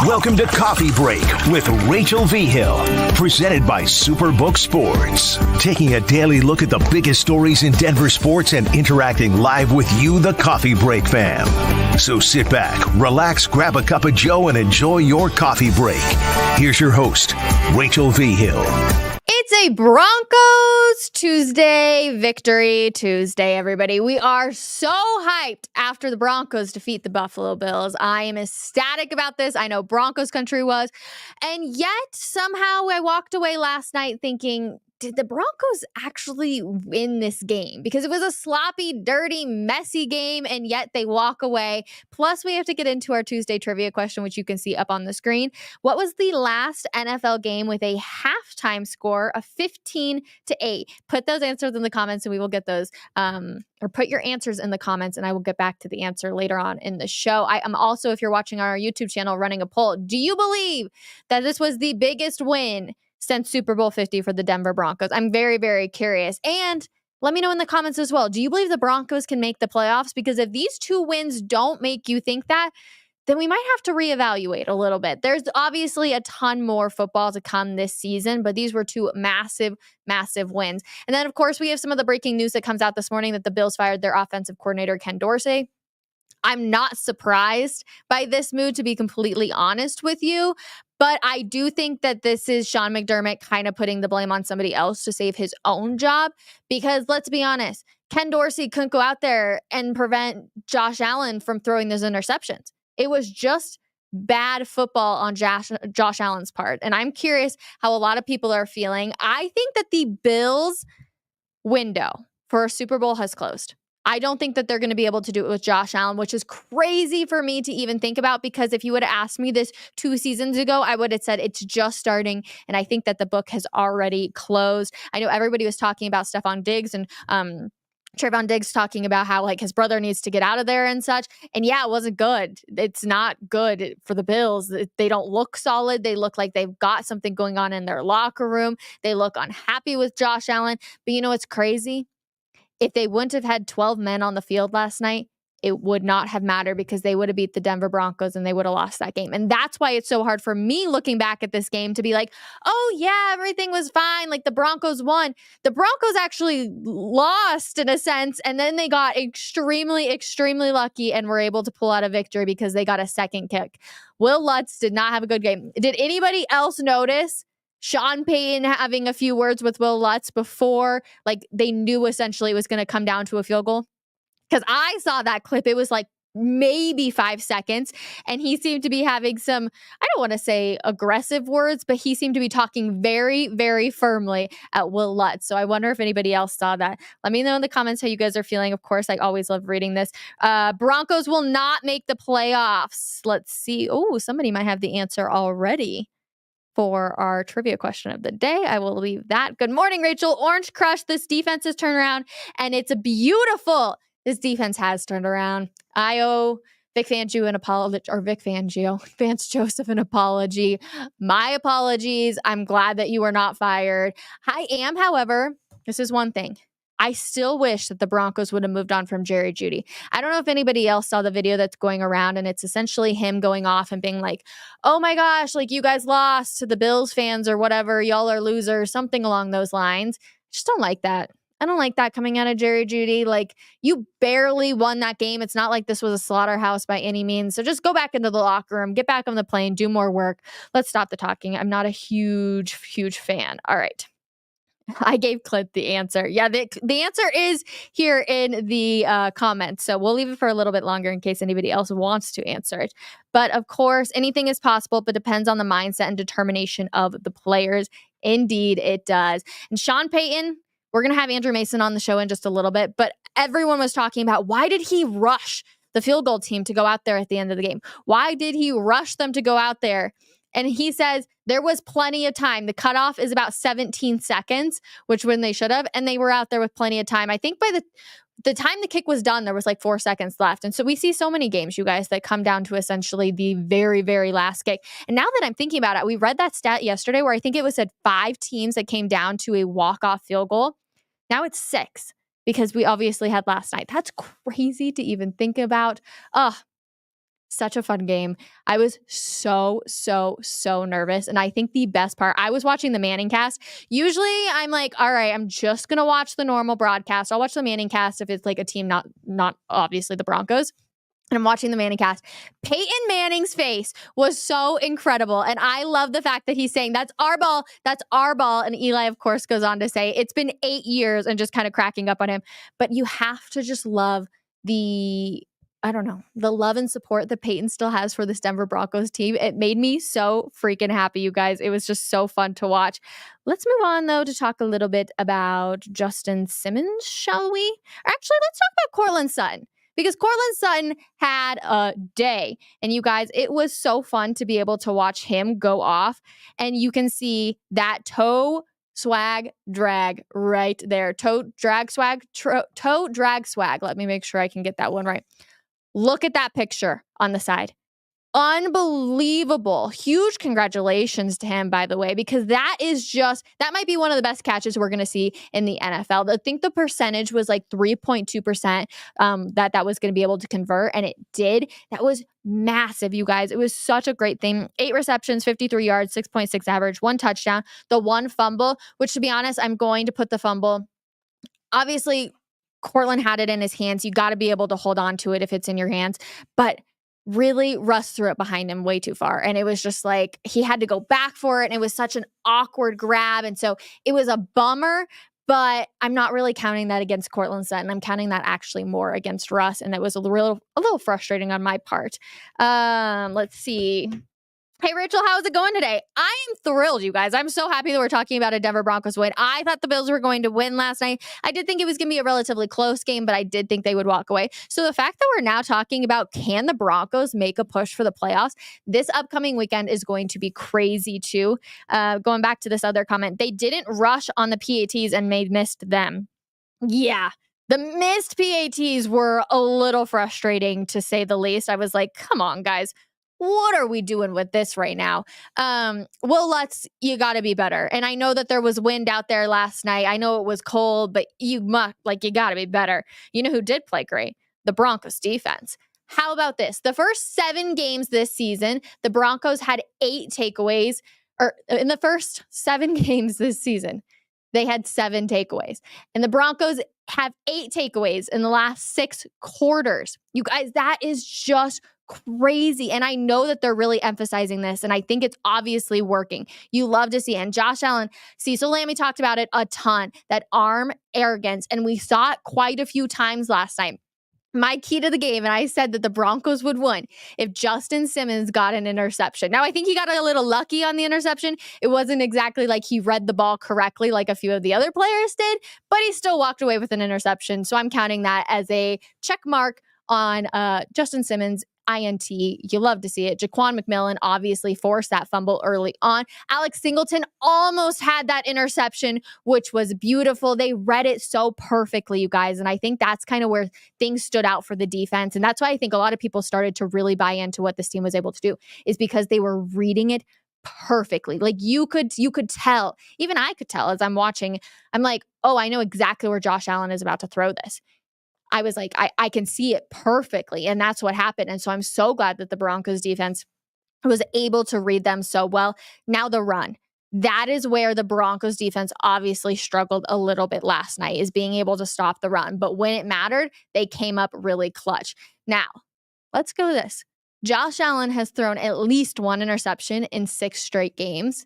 Welcome to Coffee Break with Rachel V. Hill, presented by Superbook Sports. Taking a daily look at the biggest stories in Denver sports and interacting live with you, the Coffee Break fam. So sit back, relax, grab a cup of joe, and enjoy your coffee break. Here's your host, Rachel V. Hill. It's a Broncos Tuesday, Victory Tuesday, everybody. We are so hyped after the Broncos defeat the Buffalo Bills. I am ecstatic about this. I know Broncos country was. And yet, somehow, I walked away last night thinking, did the Broncos actually win this game? Because it was a sloppy, dirty, messy game, and yet they walk away. Plus, we have to get into our Tuesday trivia question, which you can see up on the screen. What was the last NFL game with a halftime score of 15-8? Put those answers in the comments, and we will get those, or put your answers in the comments, and I will get back to the answer later on in the show. I am also, if you're watching on our YouTube channel, running a poll. Do you believe that this was the biggest win since Super Bowl 50 for the Denver Broncos? I'm very, very curious. And let me know in the comments as well. Do you believe the Broncos can make the playoffs? Because if these two wins don't make you think that, then we might have to reevaluate a little bit. There's obviously a ton more football to come this season, but these were two massive, massive wins. And then, of course, we have some of the breaking news that comes out this morning that the Bills fired their offensive coordinator, Ken Dorsey. I'm not surprised by this move, to be completely honest with you. But I do think that this is Sean McDermott kind of putting the blame on somebody else to save his own job. Because let's be honest, Ken Dorsey couldn't go out there and prevent Josh Allen from throwing those interceptions. It was just bad football on Josh Allen's part. And I'm curious how a lot of people are feeling. I think that the Bills' window for a Super Bowl has closed. I don't think that they're going to be able to do it with Josh Allen, which is crazy for me to even think about, because if you would have asked me this 2 seasons ago, I would have said it's just starting, and I think that the book has already closed. I know everybody was talking about Stephon Diggs and Trayvon Diggs talking about how like his brother needs to get out of there and such. And yeah, it wasn't good. It's not good for the Bills. They don't look solid. They look like they've got something going on in their locker room. They look unhappy with Josh Allen. But you know what's crazy? If they wouldn't have had 12 men on the field last night, it would not have mattered, because they would have beat the Denver Broncos and they would have lost that game. And that's why it's so hard for me looking back at this game to be like, oh yeah, everything was fine. Like the Broncos won. The Broncos actually lost in a sense. And then they got extremely, extremely lucky and were able to pull out a victory because they got a second kick. Will Lutz did not have a good game. Did anybody else notice Sean Payton having a few words with Will Lutz before, like, they knew essentially it was going to come down to a field goal? Because I saw that clip. It was like maybe 5 seconds, and he seemed to be having some, I don't want to say aggressive words, but he seemed to be talking very, very firmly at Will Lutz. So I wonder if anybody else saw that. Let me know in the comments how you guys are feeling. Of course, I always love reading this. Broncos will not make the playoffs. Let's see. Oh, somebody might have the answer already for our trivia question of the day. I will leave that. Good morning, Rachel. Orange Crush. This defense has turned around, and it's beautiful. This defense has turned around. I owe Vic Fangio an apology, or Vic Fangio, Vance Joseph an apology. My apologies. I'm glad that you were not fired. I am, however, this is one thing. I still wish that the Broncos would have moved on from Jerry Jeudy. I don't know if anybody else saw the video that's going around, and it's essentially him going off and being like, oh my gosh, like you guys lost to the Bills fans or whatever, y'all are losers, something along those lines. Just don't like that. I don't like that coming out of Jerry Jeudy. Like, you barely won that game. It's not like this was a slaughterhouse by any means. So just go back into the locker room, get back on the plane, do more work. Let's stop the talking. I'm not a huge, huge fan. All right. I gave Clint the answer. Yeah, the answer is here in the comments. So we'll leave it for a little bit longer in case anybody else wants to answer it. But of course, anything is possible, but depends on the mindset and determination of the players. Indeed, it does. And Sean Payton, we're going to have Andrew Mason on the show in just a little bit, but everyone was talking about, why did he rush the field goal team to go out there at the end of the game? Why did he rush them to go out there? And he says there was plenty of time. The cutoff is about 17 seconds, which when they should have, and they were out there with plenty of time. I think by the time the kick was done, there was like 4 seconds left. And so we see so many games, you guys, that come down to essentially the very, very last kick. And now that I'm thinking about it, we read that stat yesterday where I think it was at 5 teams that came down to a walk-off field goal. Now it's 6 because we obviously had last night. That's crazy to even think about. Such a fun game. I was so nervous. And I think the best part, I was watching the Manning cast. Usually I'm like, all right, I'm just going to watch the normal broadcast. I'll watch the Manning cast if it's like a team, not obviously the Broncos. And I'm watching the Manning cast. Peyton Manning's face was so incredible. And I love the fact that he's saying, that's our ball. That's our ball. And Eli, of course, goes on to say, it's been 8 years, and just kind of cracking up on him. But you have to just love the love and support that Peyton still has for this Denver Broncos team. It made me so freaking happy, you guys. It was just so fun to watch. Let's move on, though, to talk a little bit about Justin Simmons, shall we? Or actually, let's talk about Courtland Sutton. Because Courtland Sutton had a day. And you guys, it was so fun to be able to watch him go off. And you can see that toe swag drag right there. Toe drag swag. Let me make sure I can get that one right. Look at that picture on the side. Unbelievable. Huge congratulations to him, by the way, because that might be one of the best catches we're going to see in the NFL. I think the percentage was like 3.2% that was going to be able to convert, and it did. That was massive, you guys. It was such a great thing. 8 receptions, 53 yards, 6.6 average, 1 touchdown, the 1 fumble, which, to be honest, I'm going to put the fumble. Obviously, Courtland had it in his hands. You got to be able to hold on to it if it's in your hands. But really, Russ threw it behind him way too far. And it was just like he had to go back for it. And it was such an awkward grab. And so it was a bummer. But I'm not really counting that against Courtland Sutton. I'm counting that actually more against Russ. And it was a little frustrating on my part. Let's see. Hey, Rachel, how's it going today? I am thrilled, you guys. I'm so happy that we're talking about a Denver Broncos win. I thought the Bills were going to win last night. I did think it was going to be a relatively close game, but I did think they would walk away. So the fact that we're now talking about, can the Broncos make a push for the playoffs this upcoming weekend, is going to be crazy too. Going back to this other comment, they didn't rush on the PATs and missed them. Yeah. The missed PATs were a little frustrating, to say the least. I was like, come on, guys. What are we doing with this right now? You got to be better. And I know that there was wind out there last night. I know it was cold, but you got to be better. You know who did play great? The Broncos defense. How about this? The first 7 games this season, the Broncos had 8 takeaways. Or in the first 7 games this season, they had 7 takeaways. And the Broncos have 8 takeaways in the last 6 quarters. You guys, that is just crazy. And I know that they're really emphasizing this, and I think it's obviously working. You love to see it. And Josh Allen, Cecil Lammey talked about it a ton, that arm arrogance, and we saw it quite a few times last night. My key to the game, and I said that the Broncos would win if Justin Simmons got an interception. Now, I think he got a little lucky on the interception. It wasn't exactly like he read the ball correctly like a few of the other players did, but he still walked away with an interception. So I'm counting that as a check mark on Justin Simmons. INT. You love to see it. Jaquan McMillan obviously forced that fumble early on. Alex Singleton almost had that interception, which was beautiful. They read it so perfectly, you guys. And I think that's kind of where things stood out for the defense. And that's why I think a lot of people started to really buy into what this team was able to do, is because they were reading it perfectly. Like you could tell, even I could tell as I'm watching, I'm like, oh, I know exactly where Josh Allen is about to throw this. I was like, I can see it perfectly. And that's what happened. And so I'm so glad that the Broncos defense was able to read them so well. Now the run. That is where the Broncos defense obviously struggled a little bit last night, is being able to stop the run. But when it mattered, they came up really clutch. Now, let's go to this. Josh Allen has thrown at least 1 interception in 6 straight games.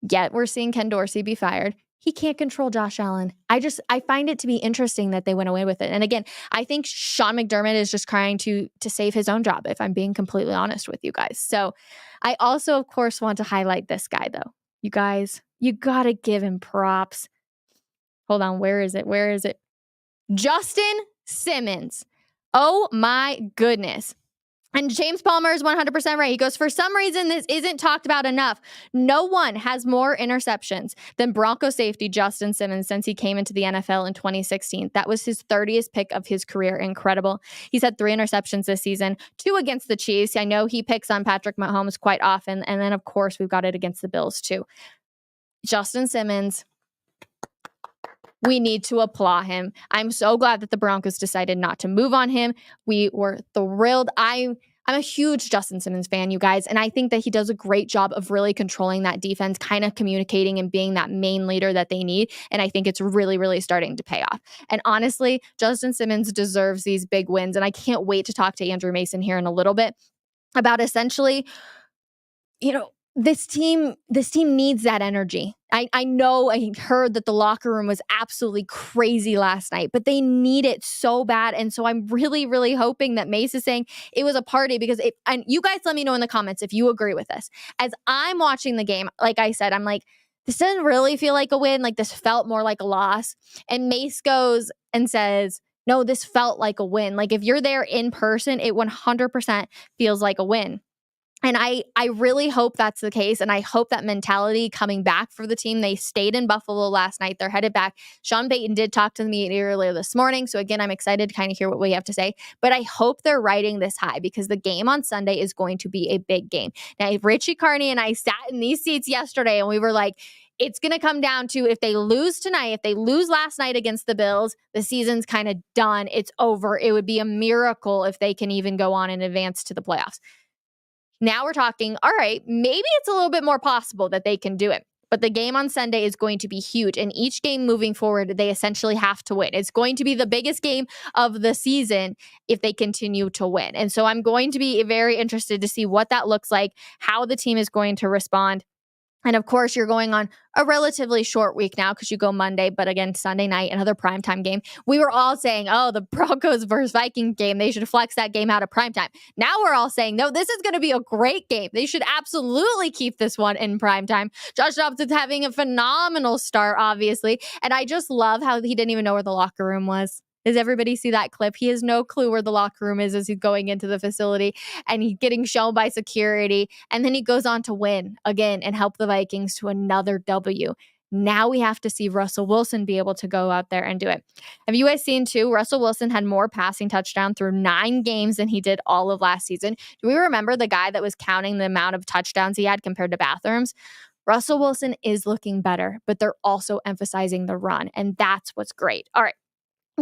Yet we're seeing Ken Dorsey be fired. He can't control Josh Allen. I find it to be interesting that they went away with it. And again, I think Sean McDermott is just trying to save his own job, if I'm being completely honest with you guys. So I also, of course, want to highlight this guy, though. You guys, you got to give him props. Hold on. Where is it? Justin Simmons. Oh my goodness. And James Palmer is 100% right. He goes, for some reason, this isn't talked about enough. No one has more interceptions than Bronco safety Justin Simmons since he came into the NFL in 2016. That was his 30th pick of his career. Incredible. He's had 3 interceptions this season, 2 against the Chiefs. I know he picks on Patrick Mahomes quite often. And then, of course, we've got it against the Bills, too. Justin Simmons, we need to applaud him. I'm so glad that the Broncos decided not to move on him. We were thrilled. I I'm a huge Justin Simmons fan, you guys, and I think that he does a great job of really controlling that defense, kind of communicating and being that main leader that they need. And I think it's really, really starting to pay off. And honestly, Justin Simmons deserves these big wins. And I can't wait to talk to Andrew Mason here in a little bit about essentially, this team needs that energy. I know I heard that the locker room was absolutely crazy last night, but they need it so bad. And so I'm really, really hoping that Mace is saying it was a party and you guys let me know in the comments if you agree with this. As I'm watching the game, like I said, I'm like, this doesn't really feel like a win. Like this felt more like a loss. And Mace goes and says, no, this felt like a win. Like if you're there in person, it 100% feels like a win. And I really hope that's the case. And I hope that mentality coming back for the team. They stayed in Buffalo last night. They're headed back. Sean Payton did talk to me earlier this morning. So again, I'm excited to kind of hear what we have to say. But I hope they're riding this high because the game on Sunday is going to be a big game. Now, Richie Carney and I sat in these seats yesterday and we were like, it's going to come down to if they lose tonight, if they lose last night against the Bills, the season's kind of done. It's over. It would be a miracle if they can even go on and advance to the playoffs. Now we're talking, all right, maybe it's a little bit more possible that they can do it. But the game on Sunday is going to be huge. And each game moving forward, they essentially have to win. It's going to be the biggest game of the season if they continue to win. And so I'm going to be very interested to see what that looks like, how the team is going to respond. And of course, you're going on a relatively short week now because you go Monday, but again, Sunday night, another primetime game. We were all saying, oh, the Broncos versus Vikings game, they should flex that game out of primetime. Now we're all saying, no, this is going to be a great game. They should absolutely keep this one in primetime. Josh Dobbs is having a phenomenal start, obviously. And I just love how he didn't even know where the locker room was. Does everybody see that clip? He has no clue where the locker room is as he's going into the facility and he's getting shown by security. And then he goes on to win again and help the Vikings to another W. Now we have to see Russell Wilson be able to go out there and do it. Have you guys seen too? Russell Wilson had more passing touchdowns through 9 games than he did all of last season. Do we remember the guy that was counting the amount of touchdowns he had compared to bathrooms? Russell Wilson is looking better, but they're also emphasizing the run. And that's what's great. All right.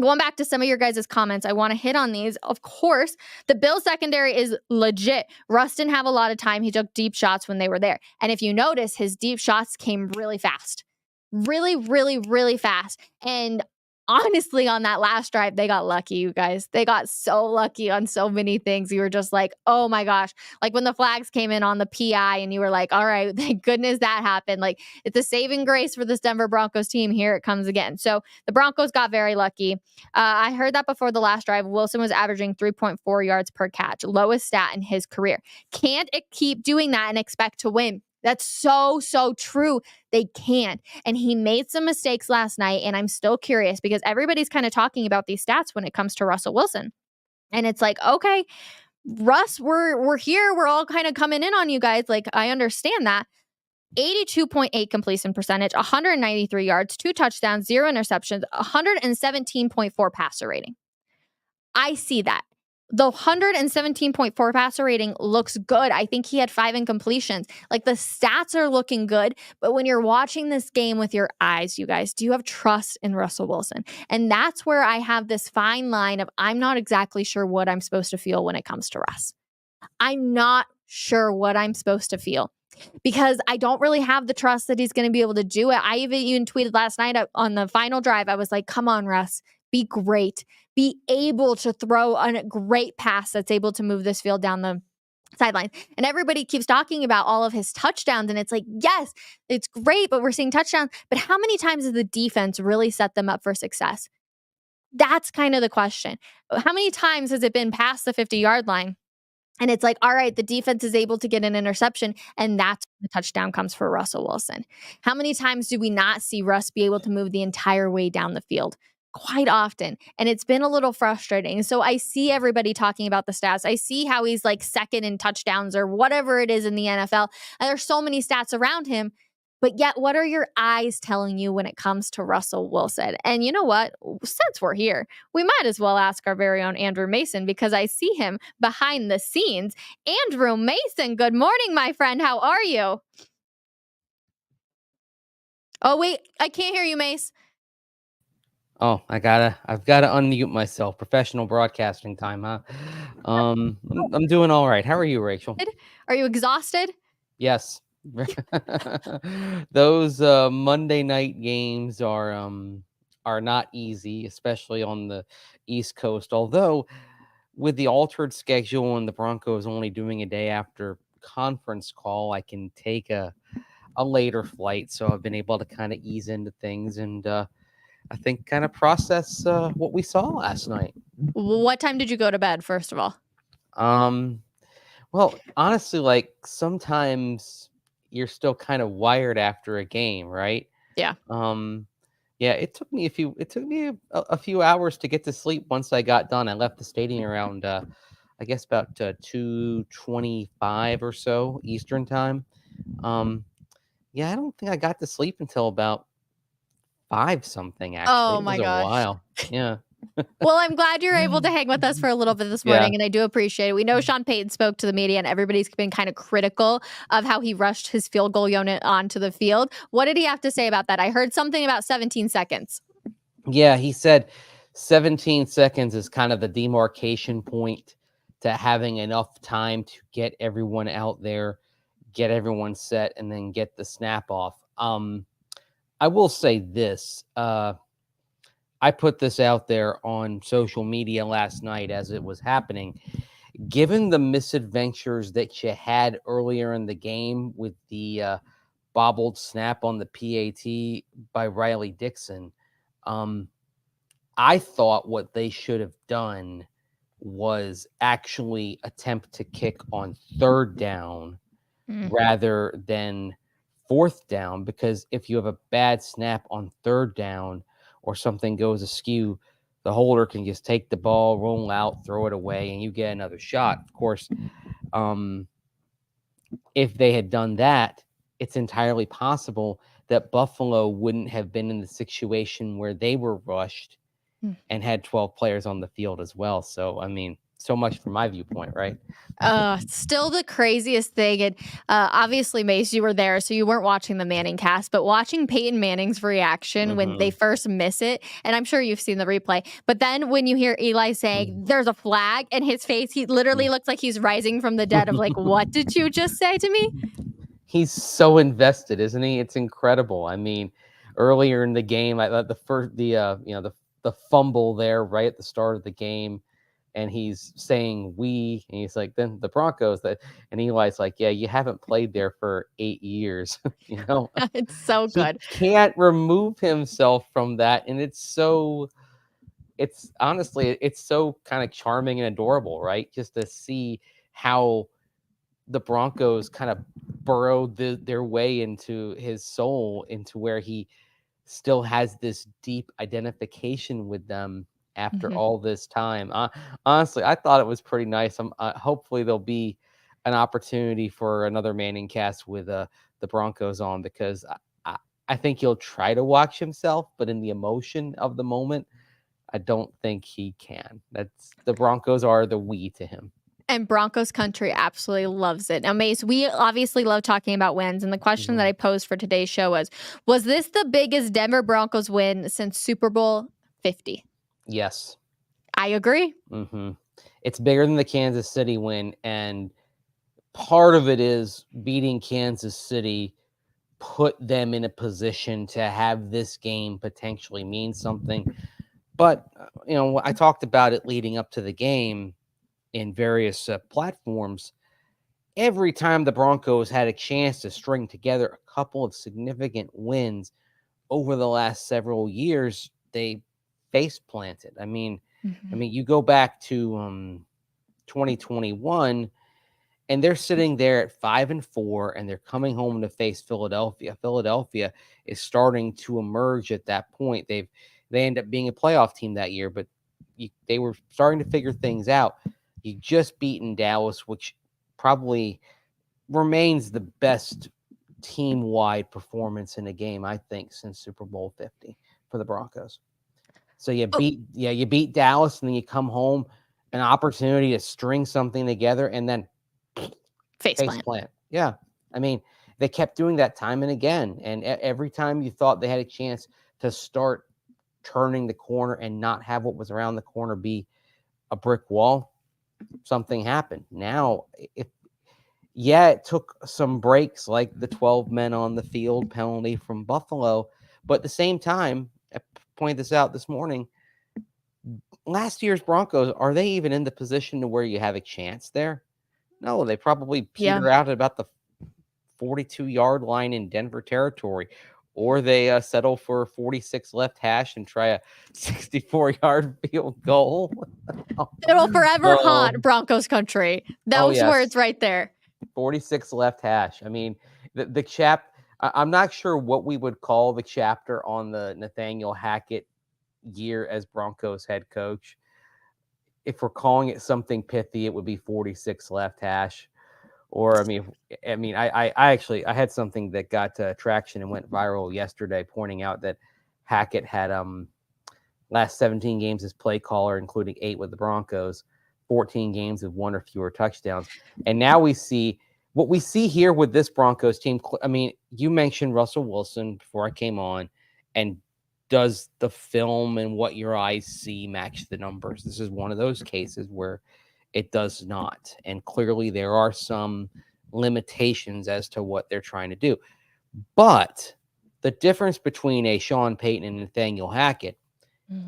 Going back to some of your guys' comments, I want to hit on these. Of course, the Bills secondary is legit. Russ didn't have a lot of time. He took deep shots when they were there. And if you notice, his deep shots came really fast. Really, really, really fast. And honestly, on that last drive, they got lucky, you guys. They got so lucky on so many things. You were just like, oh my gosh. Like when the flags came in on the PI and you were like, all right, thank goodness that happened. Like it's a saving grace for this Denver Broncos team. Here it comes again. So the Broncos got very lucky. I heard that before the last drive, Wilson was averaging 3.4 yards per catch, lowest stat in his career. Can't it keep doing that and expect to win? That's so, so true. They can't. And he made some mistakes last night. And I'm still curious because everybody's kind of talking about these stats when it comes to Russell Wilson. And it's like, okay, Russ, we're here. We're all kind of coming in on you guys. Like, I understand that. 82.8 completion percentage, 193 yards, 2 touchdowns, 0 interceptions, 117.4 passer rating. I see that. The 117.4 passer rating looks good. I think he had 5 incompletions. Like the stats are looking good, but when you're watching this game with your eyes, you guys, do you have trust in Russell Wilson? And that's where I have this fine line of I'm not exactly sure what I'm supposed to feel when it comes to Russ. I'm not sure what I'm supposed to feel because I don't really have the trust that he's going to be able to do it. I even tweeted last night on the final drive. I was like, come on, Russ, be great. Be able to throw a great pass that's able to move this field down the sideline. And everybody keeps talking about all of his touchdowns. And it's like, yes, it's great, but we're seeing touchdowns. But how many times has the defense really set them up for success? That's kind of the question. How many times has it been past the 50-yard line? And it's like, all right, the defense is able to get an interception, and that's when the touchdown comes for Russell Wilson. How many times do we not see Russ be able to move the entire way down the field? Quite often. And it's been a little frustrating. So I see everybody talking about the stats. I see how he's like second in touchdowns or whatever it is in the NFL. And there's so many stats around him. But yet, what are your eyes telling you when it comes to Russell Wilson? And you know what? Since we're here, we might as well ask our very own Andrew Mason because I see him behind the scenes. Andrew Mason, good morning, my friend. How are you? Oh, wait, I can't hear you, Mace. Oh, I've gotta unmute myself. Professional broadcasting time, huh? I'm doing all right. How are you, Rachel? Are you exhausted? Yes. Those Monday night games are not easy, especially on the East Coast. Although with the altered schedule and the Broncos only doing a day after conference call, I can take a later flight. So I've been able to kind of ease into things and I think kind of process what we saw last night. What time did you go to bed, first of all? Um, well, honestly, like sometimes you're still kind of wired after a game, right? Yeah. Um, yeah, it took me a few hours to get to sleep once I got done. I left the stadium around I guess about 2:25 or so Eastern time. Um, yeah, I don't think I got to sleep until about 5 something actually. Oh It was my a gosh. while. Yeah. Well, I'm glad you're able to hang with us for a little bit this Yeah. morning, and I do appreciate it. We know Sean Payton spoke to the media, and everybody's been kind of critical of how he rushed his field goal unit onto the field. What did he have to say about that? I heard something about 17 seconds. Yeah, he said 17 seconds is kind of the demarcation point to having enough time to get everyone out there, get everyone set, and then get the snap off. I will say this. I put this out there on social media last night as it was happening. Given the misadventures that you had earlier in the game with the bobbled snap on the PAT by Riley Dixon, I thought what they should have done was actually attempt to kick on third down Mm. rather than fourth down, because if you have a bad snap on third down or something goes askew, the holder can just take the ball, roll out, throw it away, and you get another shot. Of course, um, if they had done that, it's entirely possible that Buffalo wouldn't have been in the situation where they were rushed Mm. and had 12 players on the field as well. So, I mean, so much from my viewpoint, right? Still the craziest thing. And obviously, Mace, you were there, so you weren't watching the Manning cast, but watching Peyton Manning's reaction when they Mhm. first miss it, and I'm sure you've seen the replay, but then when you hear Eli saying, there's a flag, and his face, he literally looks like he's rising from the dead of like, what did you just say to me? He's so invested, isn't he? It's incredible. I mean, earlier in the game, I thought the fumble there right at the start of the game, and he's saying we, and he's like, then the Broncos, that, and Eli's like, yeah, you haven't played there for 8 years, you know. It's so He good. can't remove himself from that, and it's honestly, it's so kind of charming and adorable, right? Just to see how the Broncos kind of burrowed their way into his soul, into where he still has this deep identification with them after Mhm. all this time. Honestly, I thought it was pretty nice. Hopefully there'll be an opportunity for another Manning cast with the Broncos on, because I think he'll try to watch himself, but in the emotion of the moment, I don't think he can. That's the Broncos are the we to him. And Broncos country absolutely loves it. Now, Mace, we obviously love talking about wins. And the question that I posed for today's show was this the biggest Denver Broncos win since Super Bowl 50? Yes. I agree. hmm It's bigger than the Kansas City win, and part of it is beating Kansas City put them in a position to have this game potentially mean something. But I talked about it leading up to the game in various platforms. Every time the Broncos had a chance to string together a couple of significant wins over the last several years, they face planted. Mhm. You go back to 2021, and they're sitting there at 5-4, and they're coming home to face Philadelphia. Philadelphia is starting to emerge at that point. They end up being a playoff team that year, but they were starting to figure things out. You just beaten Dallas, which probably remains the best team-wide performance in a game, I think, since Super Bowl 50 for the Broncos. So you Oh, beat Dallas, and then you come home, an opportunity to string something together, and then face faceplant. plant. Yeah. They kept doing that time and again. And every time you thought they had a chance to start turning the corner and not have what was around the corner be a brick wall, something happened. Now, it took some breaks like the 12 men on the field penalty from Buffalo, but at the same time, I pointed this out this morning, last year's Broncos, are they even in the position to where you have a chance there? No, they probably peter out at about the 42-yard line in Denver territory, or they settle for a 46 left hash and try a 64-yard field goal. It'll forever haunt Broncos country. Those words right there. 46 left hash. I mean, I'm not sure what we would call the chapter on the Nathaniel Hackett year as Broncos head coach. If we're calling it something pithy, it would be 46 left hash. Or I actually had something that got traction and went viral yesterday, pointing out that Hackett had last 17 games as play caller, including 8 with the Broncos, 14 games with 1 or fewer touchdowns. And now we see what we see here with this Broncos team. I mean, you mentioned Russell Wilson before I came on, and does the film and what your eyes see match the numbers? This is one of those cases where it does not. And clearly there are some limitations as to what they're trying to do. But the difference between a Sean Payton and Nathaniel Hackett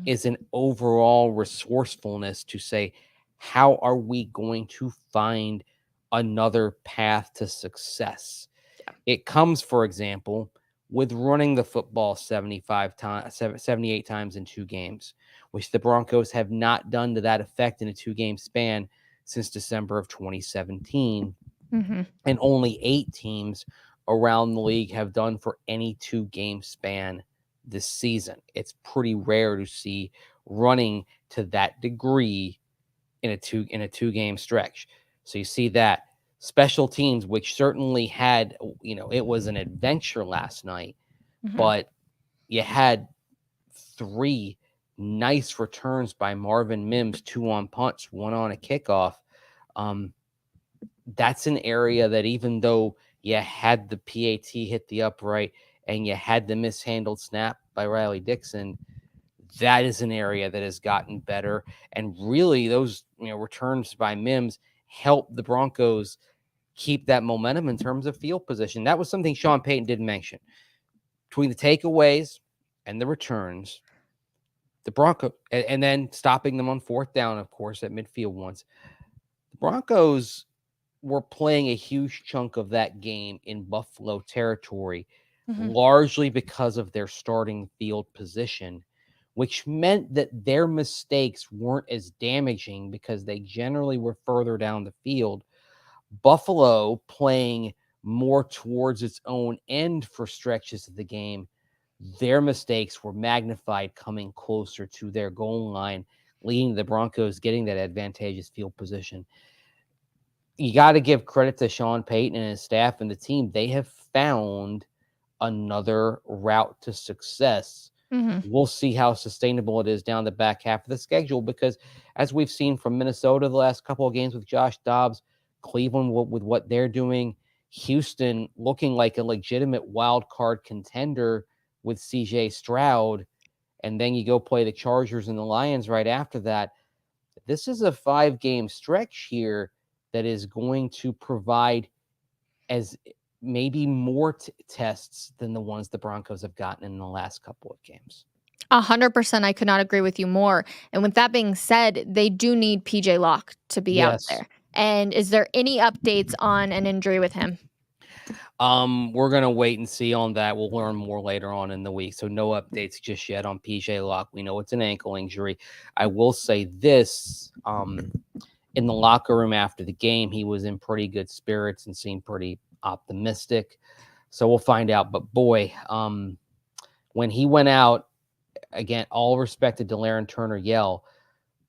is an overall resourcefulness to say, how are we going to find another path to success? Yeah. It comes, for example, with running the football 78 times in 2 games, which the Broncos have not done to that effect in a 2-game span since December of 2017. And only 8 teams around the league have done for any 2-game span this season. It's pretty rare to see running to that degree in a 2-game stretch. So you see that. Special teams, which certainly had, it was an adventure last night, but you had 3 nice returns by Marvin Mims, 2 on punts, 1 on a kickoff. That's an area that, even though you had the PAT hit the upright and you had the mishandled snap by Riley Dixon, that is an area that has gotten better. And really, those returns by Mims help the Broncos keep that momentum in terms of field position. That was something Sean Payton didn't mention. Between the takeaways and the returns, the Broncos, and then stopping them on 4th down, of course, at midfield once, the Broncos were playing a huge chunk of that game in Buffalo territory, largely because of their starting field position, which meant that their mistakes weren't as damaging because they generally were further down the field. Buffalo playing more towards its own end for stretches of the game, their mistakes were magnified coming closer to their goal line, leading to the Broncos getting that advantageous field position. You got to give credit to Sean Payton and his staff and the team. They have found another route to success. We'll see how sustainable it is down the back half of the schedule, because as we've seen from Minnesota the last couple of games with Josh Dobbs, Cleveland with what they're doing, Houston looking like a legitimate wild card contender with CJ Stroud, and then you go play the Chargers and the Lions right after that. This is a 5-game stretch here that is going to provide as maybe more tests than the ones the Broncos have gotten in the last couple of games. 100%. I could not agree with you more. And with that being said, they do need PJ Locke to be out there. And is there any updates on an injury with him? We're going to wait and see on that. We'll learn more later on in the week. So no updates just yet on PJ Locke. We know it's an ankle injury. I will say this, in the locker room after the game, he was in pretty good spirits and seemed pretty optimistic. So we'll find out. But boy, when he went out, again, all respect to De'Aaron Turner-Yell,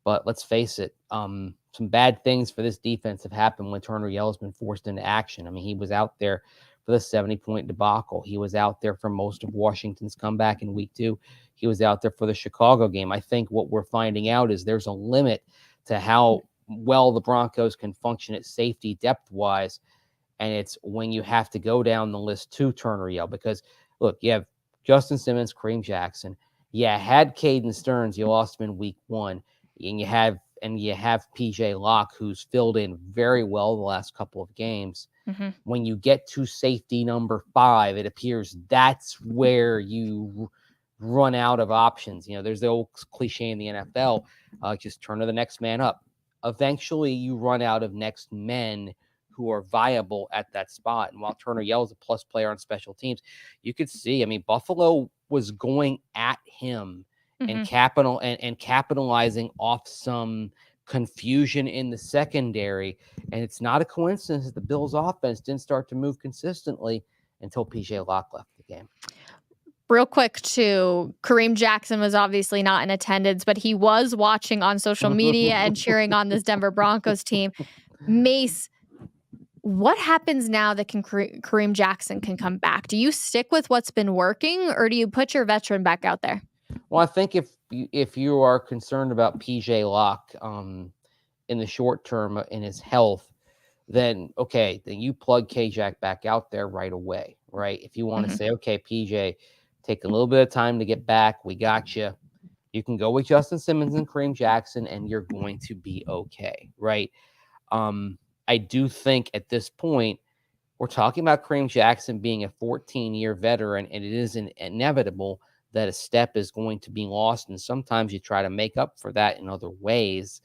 but let's face it, some bad things for this defense have happened when Turner-Yell has been forced into action. I mean, he was out there for the 70-point debacle. He was out there for most of Washington's comeback in week 2. He was out there for the Chicago game. I think what we're finding out is there's a limit to how well the Broncos can function at safety depth-wise, and it's when you have to go down the list to Turner-Yell, because, look, you have Justin Simmons, Kareem Jackson. Yeah, had Caden Stearns, you lost him in week 1, and you have you have PJ Locke, who's filled in very well the last couple of games. Mm-hmm. When you get to safety number 5, it appears that's where you run out of options. There's the old cliche in the NFL, just turn to the next man up. Eventually, you run out of next men who are viable at that spot. And while Turner Yell is a plus player on special teams, you could see, Buffalo was going at him and capitalizing off some confusion in the secondary. And it's not a coincidence that the Bills offense didn't start to move consistently until PJ Locke left the game. Real quick, too, Kareem Jackson was obviously not in attendance, but he was watching on social media and cheering on this Denver Broncos team. Mace, what happens now that Kareem Jackson can come back? Do you stick with what's been working, or do you put your veteran back out there? Well, I think if you are concerned about PJ Locke in the short term in his health, then you plug K-Jack back out there right away, right? If you want to say, okay, PJ, take a little bit of time to get back, we got you. You can go with Justin Simmons and Kareem Jackson, and you're going to be okay, right? I do think at this point, we're talking about Kareem Jackson being a 14-year veteran, and it is inevitable that a step is going to be lost, and sometimes you try to make up for that in other ways.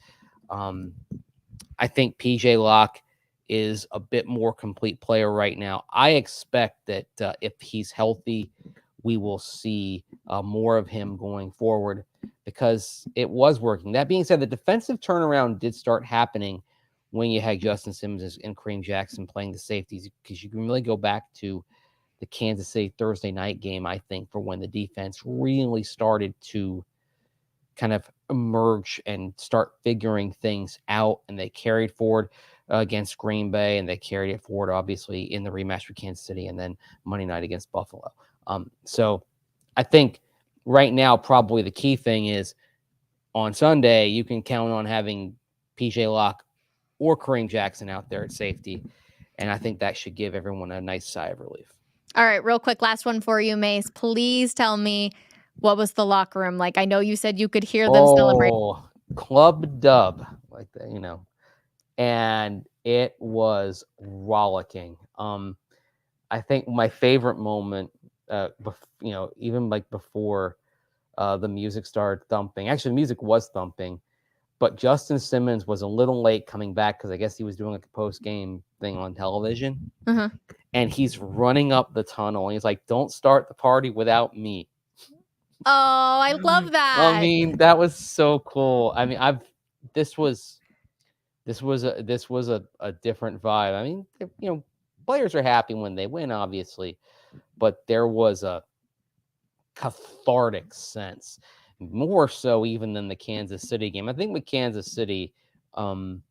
I think PJ Locke is a bit more complete player right now. I expect that if he's healthy, we will see more of him going forward because it was working. That being said, the defensive turnaround did start happening when you had Justin Simmons and Kareem Jackson playing the safeties, because you can really go back to the Kansas City Thursday night game, I think, for when the defense really started to kind of emerge and start figuring things out, and they carried forward against Green Bay, and they carried it forward, obviously, in the rematch with Kansas City, and then Monday night against Buffalo. So I think right now, probably the key thing is on Sunday, you can count on having PJ Locke or Kareem Jackson out there at safety, and I think that should give everyone a nice sigh of relief. All right, real quick, last one for you, Mace. Please tell me, what was the locker room like? I know you said you could hear them celebrate. Oh, club dub, like that, and it was rollicking. I think my favorite moment, even like before the music started thumping. Actually, the music was thumping, but Justin Simmons was a little late coming back because I guess he was doing like a post-game thing on television. And he's running up the tunnel, and he's like, "Don't start the party without me." Oh, I love that. That was so cool. This was a different vibe. Players are happy when they win, obviously, but there was a cathartic sense, more so even than the Kansas City game. I think with Kansas City, you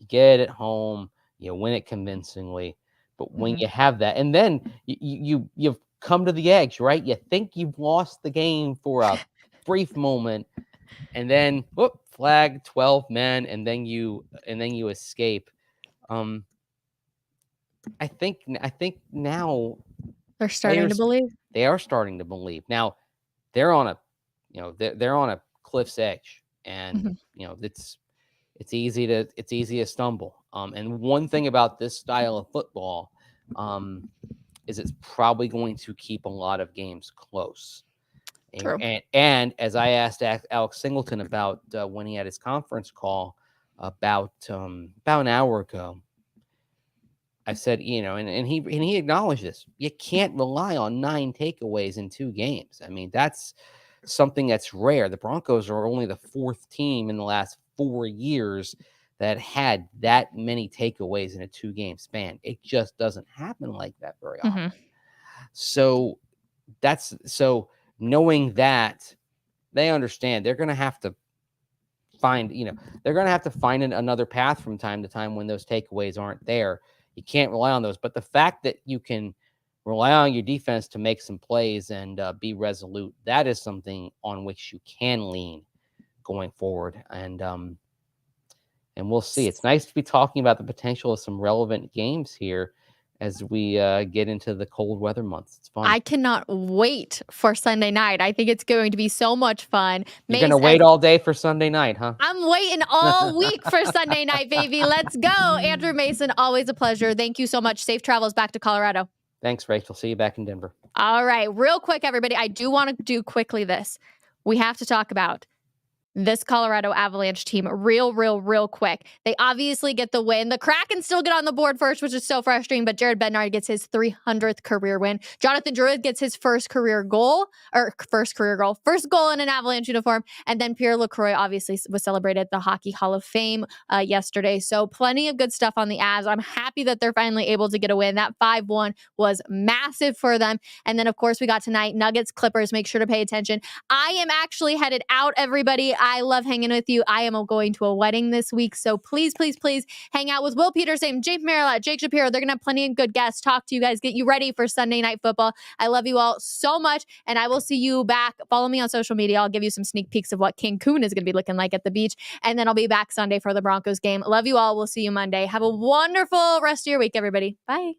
get it home, you win it convincingly, but when you have that, and then you've come to the edge, right? You think you've lost the game for a brief moment, and then whoop, flag, 12 men, and then you escape. I think now they're starting to believe. They are starting to believe. Now they're on a cliff's edge, and it's easy to stumble. And one thing about this style of football is it's probably going to keep a lot of games close. True. And as I asked Alex Singleton about when he had his conference call about an hour ago, I said, and he acknowledged this. You can't rely on 9 takeaways in 2 games. That's something that's rare. The Broncos are only the 4th team in the last 4 years that had that many takeaways in a 2-game span. It just doesn't happen like that very often. So knowing that, they understand they're going to have to find, another path from time to time when those takeaways aren't there. You can't rely on those. But the fact that you can rely on your defense to make some plays and be resolute, that is something on which you can lean going forward. And we'll see. It's nice to be talking about the potential of some relevant games here as we get into the cold weather months. It's fun. I cannot wait for Sunday night. I think it's going to be so much fun. You're going to wait all day for Sunday night, huh? I'm waiting all week for Sunday night, baby. Let's go. Andrew Mason, always a pleasure. Thank you so much. Safe travels back to Colorado. Thanks, Rachel. See you back in Denver. All right. Real quick, everybody. I do want to do quickly this. We have to talk about this Colorado Avalanche team real quick. They obviously get the win. The Kraken still get on the board first, which is so frustrating, but Jared Bednar gets his 300th career win. Jonathan Druid gets his first goal in an Avalanche uniform. And then Pierre LaCroix obviously was celebrated at the Hockey Hall of Fame yesterday. So plenty of good stuff on the Avs. I'm happy that they're finally able to get a win. That 5-1 was massive for them. And then, of course, we got tonight, Nuggets, Clippers. Make sure to pay attention. I am actually headed out, everybody. I love hanging with you. I am going to a wedding this week. So please hang out with Will Peterson, James Marilat, Jake Shapiro. They're going to have plenty of good guests, talk to you guys, get you ready for Sunday Night Football. I love you all so much. And I will see you back. Follow me on social media. I'll give you some sneak peeks of what Cancun is going to be looking like at the beach. And then I'll be back Sunday for the Broncos game. Love you all. We'll see you Monday. Have a wonderful rest of your week, everybody. Bye.